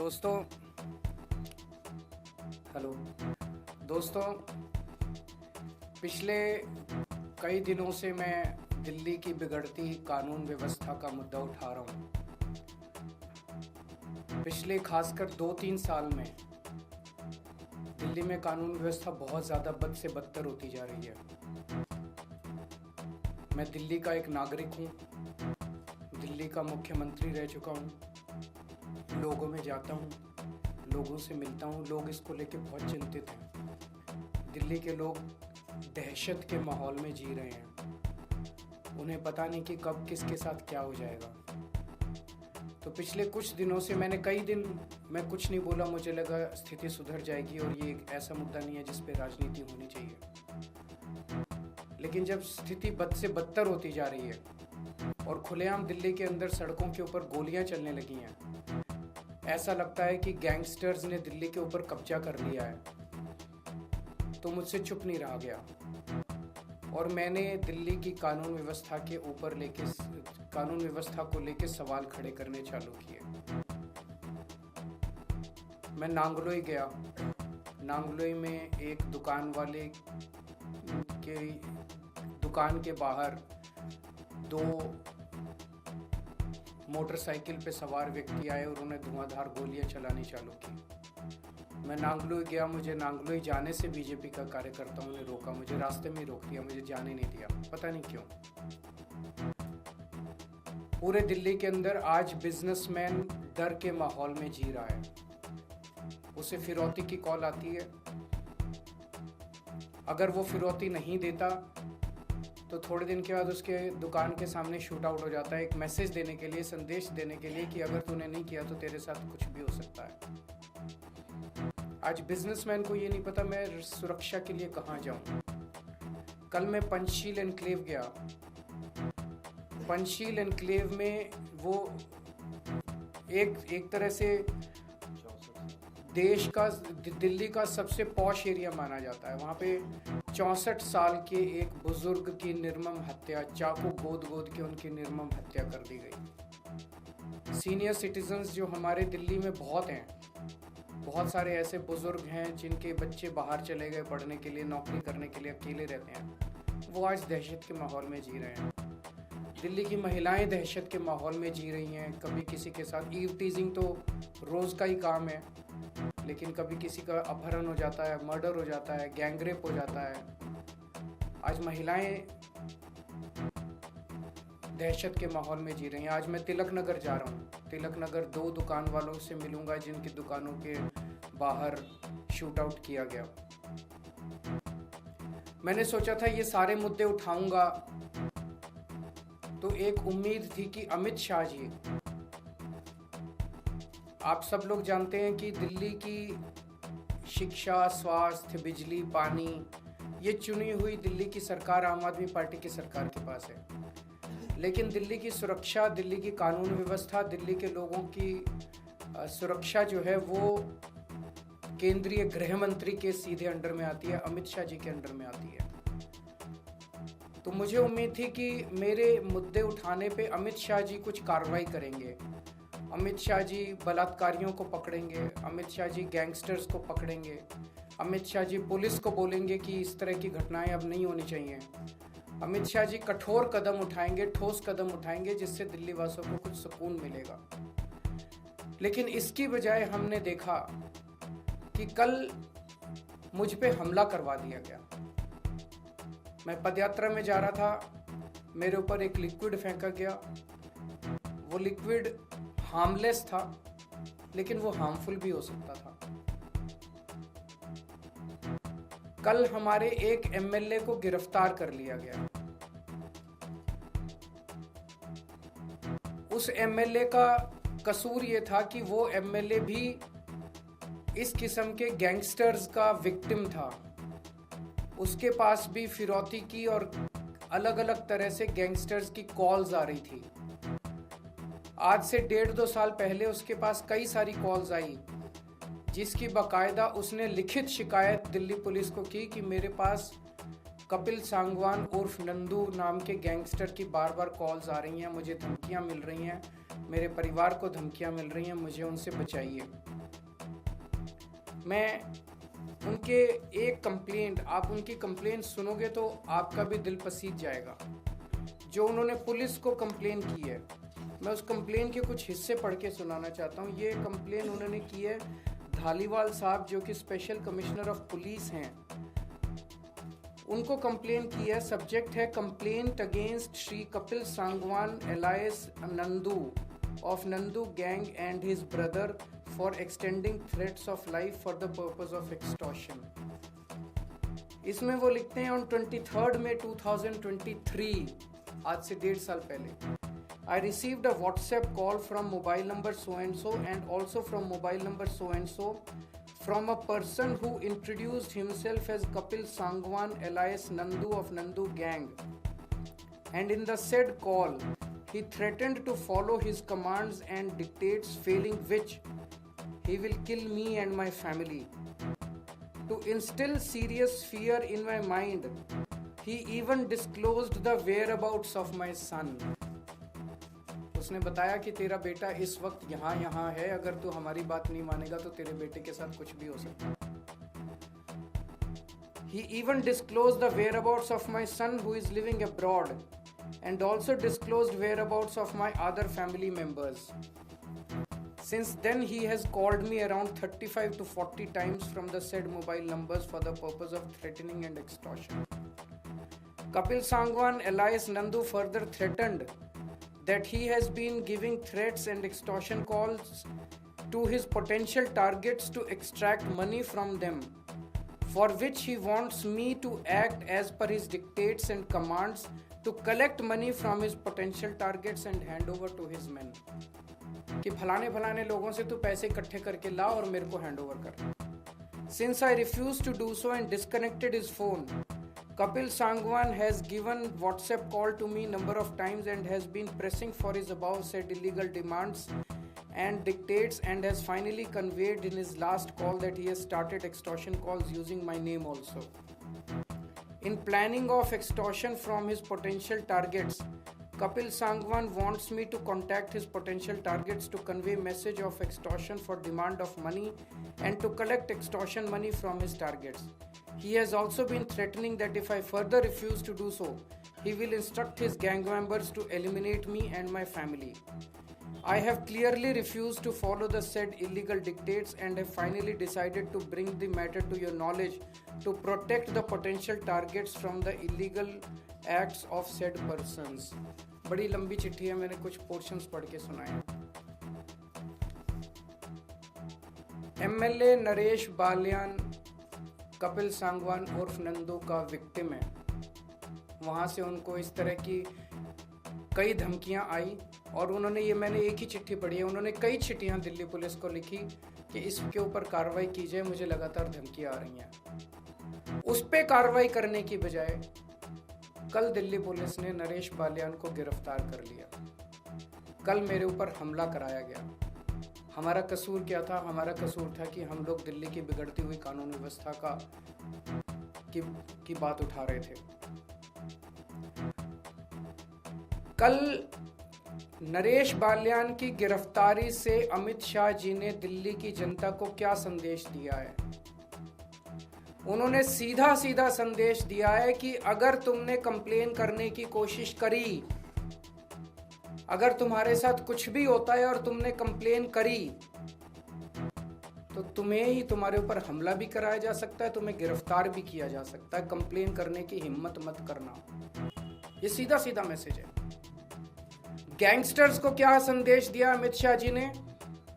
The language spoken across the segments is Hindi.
दोस्तों हेलो दोस्तों, पिछले कई दिनों से मैं दिल्ली की बिगड़ती कानून व्यवस्था का मुद्दा उठा रहा हूँ। पिछले खासकर 2-3 साल में दिल्ली में कानून व्यवस्था बहुत ज़्यादा बद से बदतर होती जा रही है। मैं दिल्ली का एक नागरिक हूँ, दिल्ली का मुख्यमंत्री रह चुका हूँ, लोगों में जाता हूँ, लोगों से मिलता हूँ। लोग इसको लेके बहुत चिंतित हैं। दिल्ली के लोग दहशत के माहौल में जी रहे हैं। उन्हें पता नहीं कि कब किसके साथ क्या हो जाएगा। तो पिछले कुछ दिनों से कई दिन मैं कुछ नहीं बोला। मुझे लगा स्थिति सुधर जाएगी और ये एक ऐसा मुद्दा नहीं है जिस पे राजनीति होनी चाहिए। लेकिन जब स्थिति बद से बदतर होती जा रही है और खुलेआम दिल्ली के अंदर सड़कों के ऊपर गोलियां चलने लगी हैं, ऐसा लगता है कि गैंगस्टर्स ने दिल्ली के ऊपर कब्जा कर लिया है, तो मुझसे चुप नहीं रहा गया और मैंने दिल्ली की कानून व्यवस्था को लेके सवाल खड़े करने चालू किए। मैं नांगलोई गया। नांगलोई में एक दुकान के बाहर 2 मोटरसाइकिल पे सवार व्यक्ति आए और उन्हें धुआंधार गोलियां चलानी चालू की। मैं नांगलोई गया। मुझे नांगलोई जाने से बीजेपी का कार्यकर्ताओं ने रोका, मुझे रास्ते में ही रोक दिया, मुझे जाने नहीं दिया, पता नहीं क्यों। पूरे दिल्ली के अंदर आज बिजनेसमैन डर के माहौल में जी रहा है। उसे फिरौती की कॉल आती है। अगर वो फिरौती नहीं देता तो थोड़े दिन के बाद उसके दुकान के सामने शूट आउट हो जाता है, एक मैसेज देने के लिए, संदेश देने के लिए कि अगर तूने नहीं किया तो तेरे साथ कुछ भी हो सकता है। आज बिजनेसमैन को ये नहीं पता मैं सुरक्षा के लिए कहाँ जाऊं। कल मैं पंचशील एनक्लेव गया। पंचशील एनक्लेव में वो एक तरह से दिल्ली का सबसे पॉश एरिया माना जाता है। वहाँ पे 64 साल के एक बुजुर्ग की निर्मम हत्या, चाकू गोद के उनकी निर्मम हत्या कर दी गई। सीनियर सिटीजन्स जो हमारे दिल्ली में बहुत हैं, बहुत सारे ऐसे बुजुर्ग हैं जिनके बच्चे बाहर चले गए पढ़ने के लिए, नौकरी करने के लिए, अकेले रहते हैं, वो आज दहशत के माहौल में जी रहे हैं। दिल्ली की महिलाएं दहशत के माहौल में जी रही हैं। कभी किसी के साथ ईव टीजिंग तो रोज़ का ही काम है, लेकिन कभी किसी का अपहरण हो जाता है, मर्डर हो जाता है, गैंगरेप हो जाता है। आज महिलाएं दहशत के माहौल में जी रही हैं। आज मैं तिलक नगर जा रहा हूँ। तिलक नगर 2 दुकान वालों से मिलूंगा जिनकी दुकानों के बाहर शूट आउट किया गया। मैंने सोचा था ये सारे मुद्दे उठाऊंगा तो एक उम्मीद थी कि अमित शाह जी, आप सब लोग जानते हैं कि दिल्ली की शिक्षा, स्वास्थ्य, बिजली, पानी, ये चुनी हुई दिल्ली की सरकार आम आदमी पार्टी की सरकार के पास है। लेकिन दिल्ली की सुरक्षा, दिल्ली की कानून व्यवस्था, दिल्ली के लोगों की सुरक्षा जो है वो केंद्रीय गृह मंत्री के सीधे अंडर में आती है, अमित शाह जी के अंडर में आती है। तो मुझे उम्मीद थी कि मेरे मुद्दे उठाने पे अमित शाह जी कुछ कार्रवाई करेंगे। अमित शाह जी बलात्कारियों को पकड़ेंगे, अमित शाह जी गैंगस्टर्स को पकड़ेंगे, अमित शाह जी पुलिस को बोलेंगे कि इस तरह की घटनाएं अब नहीं होनी चाहिए। अमित शाह जी कठोर कदम उठाएंगे, ठोस कदम उठाएंगे, जिससे दिल्ली वासियों को कुछ सुकून मिलेगा। लेकिन इसकी बजाय हमने देखा कि कल मुझ पे हमला करवा दिया गया। मैं पदयात्रा में जा रहा था, मेरे ऊपर एक लिक्विड फेंका गया। वो लिक्विड हार्मलेस था, लेकिन वो हार्मफुल भी हो सकता था। कल हमारे एक एमएलए को गिरफ्तार कर लिया गया। उस एमएलए का कसूर ये था कि वो एमएलए भी इस किस्म के गैंगस्टर्स का विक्टिम था। उसके पास भी फिरौती की और अलग अलग तरह से गैंगस्टर्स की कॉल्स आ रही थी। आज से 1.5-2 साल पहले उसके पास कई सारी कॉल्स आई, जिसकी बाकायदा उसने लिखित शिकायत दिल्ली पुलिस को की कि मेरे पास कपिल सांगवान उर्फ नंदू नाम के गैंगस्टर की बार बार कॉल्स आ रही हैं, मुझे धमकियां मिल रही हैं, मेरे परिवार को धमकियां मिल रही हैं, मुझे उनसे बचाइए। मैं उनके एक कंप्लेंट, आप उनकी कंप्लेंट सुनोगे तो आपका भी दिल पसीज जाएगा। जो उन्होंने पुलिस को कंप्लेन की है, मैं उस कंप्लेन के कुछ हिस्से पढ़ के सुनाना चाहता हूँ। ये कंप्लेन उन्होंने की है धालीवाल साहब, जो कि स्पेशल कमिश्नर ऑफ पुलिस हैं, उनको कंप्लेन की है। सब्जेक्ट है complaint against Shri Kapil Sangwan alias Nandu of Nandu gang and his brother for extending threats of life for the purpose of extortion. इसमें वो लिखते हैं ऑन 23 मई 2023, आज से 1.5 साल पहले, I received a WhatsApp call from mobile number so and so and also from mobile number so and so from a person who introduced himself as Kapil Sangwan alias Nandu of Nandu Gang, and in the said call he threatened to follow his commands and dictates, failing which he will kill me and my family. To instill serious fear in my mind, he even disclosed the whereabouts of my son. उसने बताया कि तेरा बेटा इस वक्त यहाँ है, अगर तू हमारी बात नहीं मानेगा तो तेरे बेटे के साथ कुछ भी हो सकता है। He even disclosed the whereabouts of my son who is living abroad and also disclosed whereabouts of my other family members. Since then he has called me around 35 to 40 times from the said mobile numbers for the purpose of threatening and extortion. Kapil Sangwan alias Nandu further threatened that he has been giving threats and extortion calls to his potential targets to extract money from them, for which he wants me to act as per his dictates and commands to collect money from his potential targets and hand over to his men. कि फलाने फलाने लोगों से तू पैसे इकट्ठे करके ला और मेरे को हैंड ओवर कर। Since I refused to do so and disconnected his phone, Kapil Sangwan has given WhatsApp call to me number of times and has been pressing for his above said illegal demands and dictates, and has finally conveyed in his last call that he has started extortion calls using my name also. In planning of extortion from his potential targets, Kapil Sangwan wants me to contact his potential targets to convey message of extortion for demand of money and to collect extortion money from his targets. He has also been threatening that if I further refuse to do so, he will instruct his gang members to eliminate me and my family. I have clearly refused to follow the said illegal dictates and have finally decided to bring the matter to your knowledge to protect the potential targets from the illegal acts of said persons. बड़ी लंबी चिट्ठी है, मैंने कुछ पोर्शंस पढ़ के सुनाए। एमएलए नरेश बालियान कपिल सांगवान उर्फ नंदू का विक्टिम है। वहाँ से उनको इस तरह की कई धमकियाँ आई और उन्होंने, ये मैंने एक ही चिट्ठी पढ़ी है, उन्होंने कई चिट्ठियाँ दिल्ली पुलिस को लिखी कि इसके ऊपर कार्रवाई की जाए, मुझे लगातार धमकियाँ आ रही हैं। उस पर कार्रवाई करने की बजाय कल दिल्ली पुलिस ने नरेश बालियान को गिरफ्तार कर लिया। कल मेरे ऊपर हमला कराया गया। हमारा कसूर क्या था? हमारा कसूर था कि हम लोग दिल्ली की बिगड़ती हुई कानून व्यवस्था की बात उठा रहे थे। कल नरेश बालियान की गिरफ्तारी से अमित शाह जी ने दिल्ली की जनता को क्या संदेश दिया है? उन्होंने सीधा सीधा संदेश दिया है कि अगर तुमने कंप्लेन करने की कोशिश करी, अगर तुम्हारे साथ कुछ भी होता है और तुमने कंप्लेन करी, तो तुम्हें ही, तुम्हारे ऊपर हमला भी कराया जा सकता है, तुम्हें गिरफ्तार भी किया जा सकता है। कंप्लेन करने की हिम्मत मत करना। ये सीधा सीधा मैसेज है। गैंगस्टर्स को क्या संदेश दिया अमित शाह जी ने?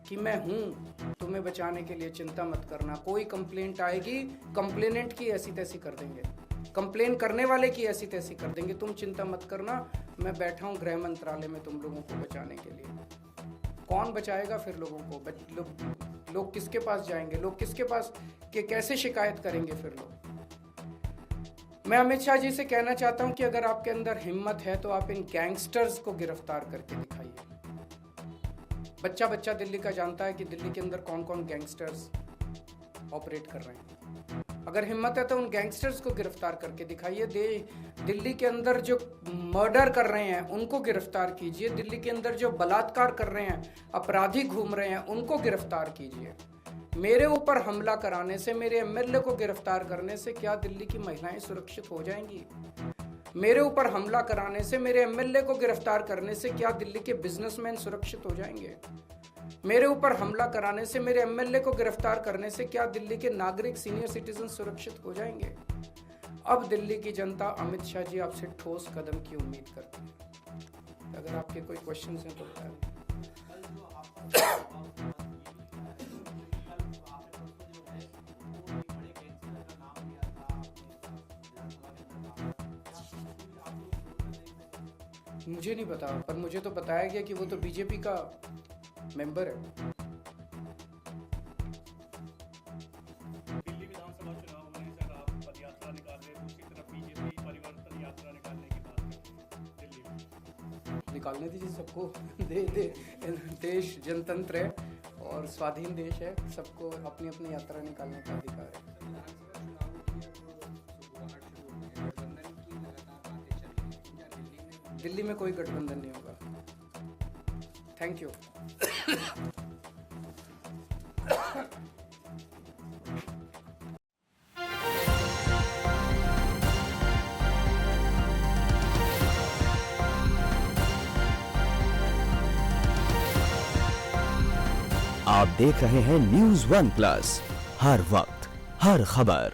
कि मैं हूं तुम्हें बचाने के लिए, चिंता मत करना। कोई कंप्लेंट आएगी, कंप्लेनेंट की ऐसी तैसी कर देंगे, कंप्लेन करने वाले की ऐसी तैसी कर देंगे, तुम चिंता मत करना, मैं बैठा हूं गृह मंत्रालय में तुम लोगों को बचाने के लिए। कौन बचाएगा फिर लोगों को? लोग किसके पास जाएंगे? लोग किसके पास कैसे शिकायत करेंगे फिर लोग? मैं अमित शाह जी से कहना चाहता हूं कि अगर आपके अंदर हिम्मत है तो आप इन गैंगस्टर्स को गिरफ्तार करके दिखाइए। बच्चा दिल्ली का जानता है कि दिल्ली के अंदर कौन कौन गैंगस्टर्स ऑपरेट कर रहे हैं। अगर हिम्मत है तो उन गैंगस्टर्स को गिरफ्तार करके दिखाइए। दिल्ली के अंदर जो मर्डर कर रहे हैं उनको गिरफ्तार कीजिए। दिल्ली के अंदर जो बलात्कार कर रहे हैं, अपराधी घूम रहे हैं, उनको गिरफ्तार कीजिए। मेरे ऊपर हमला कराने से, मेरे एमएलए को गिरफ्तार करने से क्या दिल्ली की महिलाएं सुरक्षित हो जाएंगी? मेरे ऊपर हमला कराने से, मेरे एमएलए को गिरफ्तार करने से क्या दिल्ली के बिजनेसमैन सुरक्षित हो जाएंगे? मेरे ऊपर हमला कराने से, मेरे एमएलए को गिरफ्तार करने से क्या दिल्ली के नागरिक, सीनियर सिटीजन सुरक्षित हो जाएंगे? अब दिल्ली की जनता अमित शाह जी आपसे ठोस कदम की उम्मीद करती है। अगर आपके कोई क्वेश्चंस हैं तो बताएं। मुझे नहीं पता, पर मुझे तो बताया गया कि वो तो बीजेपी का मेंबर है। दिल्ली विधानसभा चुनाव में सर आप पदयात्रा निकाल रहे, दूसरी तरफ बीजेपी परिवर्तन यात्रा निकालने की बात कर रही है दिल्ली में। निकालने दीजिए सबको। देश जनतंत्र है और स्वाधीन देश है, सबको अपनी अपनी यात्रा निकालने का अधिकार है। दिल्ली में कोई गठबंधन नहीं होगा। Thank you. आप देख रहे हैं न्यूज़ वन प्लस, हर वक्त हर खबर।